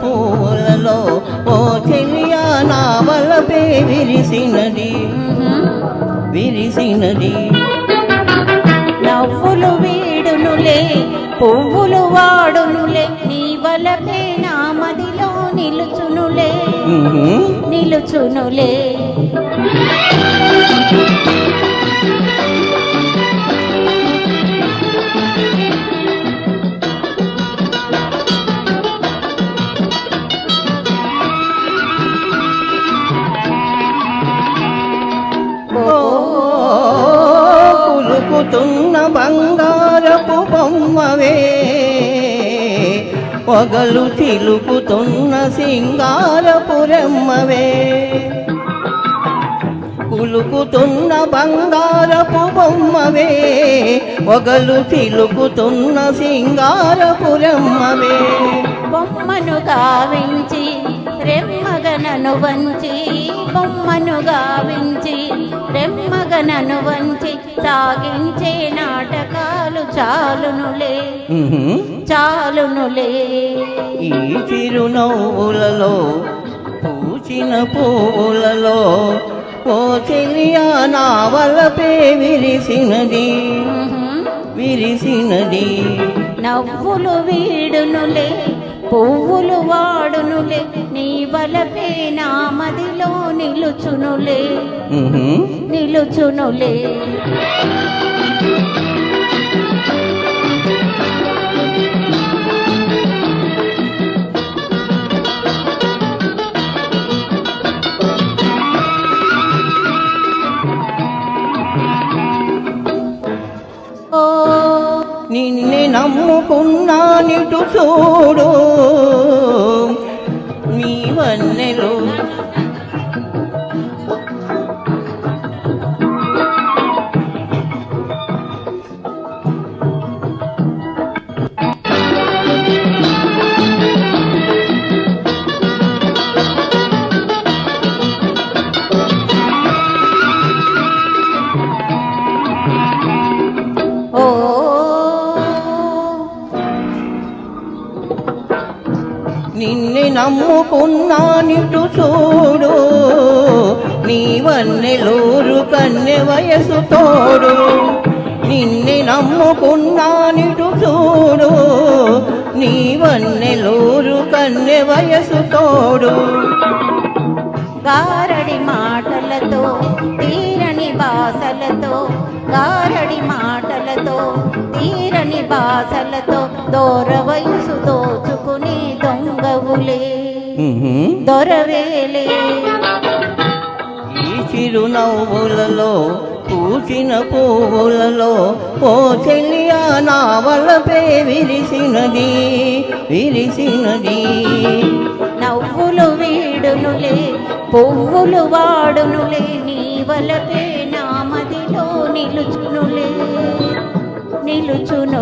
పూలలో ఓ చెలియా నా వలపే విరిసినది విరిసినది. నవ్వులు వీడునులే పువ్వులు వాడునులే నీ వలపే నా మదిలో నిలుచునులే నిలుచునులే. కులుకుతున్న బంగారపు బొమ్మవే పొగలు చిలుకుతున్న సింగారపు రెమ్మవే. కులుకుతున్న బంగారపు బొమ్మవే పొగలు చిలుకుతున్న సింగారపు రెమ్మవే. బొమ్మను గావించి రెమ్మగనను వంచి బొమ్మను గావించి రెమ్మగనను వంచి సాగించే నాటకాలు చాలునులే చాలునులే. ఈ చిరునవ్వులలో పూచిన పువ్వులలో ఓ చెలియా నా వలపే విరిసినది విరిసినది. నవ్వులు వీడునులే పువ్వులు వాడునులే నీ వలపే నా మదిలో నిలుచునులే నిలుచునులే. నిన్నే నమ్ముకున్నానిటు చూడు నీ వన్నెలు నిన్నే నమ్ముకున్నానిటు చూడు నీ వన్నెలూరు కన్నె వయసు తోడు. నిన్నే నమ్ముకున్నానిటు చూడు నీ వన్నెలూరు కన్నె వయసు తోడు. గారడి మాటలతో తీరని బాసలతో గారడి మాటలతో తీరని బాసలతో దూర వయసు దోచుకుని దొంగవులే దొరవేలే. ఈ చిరునవ్వులలో పూచిన పువ్వులలో ఓ చెలియా నా వలపే విరిసినది విరిసినది. నవ్వులు వీడునులే పువ్వులు వాడునులే నీ వలపే నా మదిలో నిలుచునులే నిలుచును.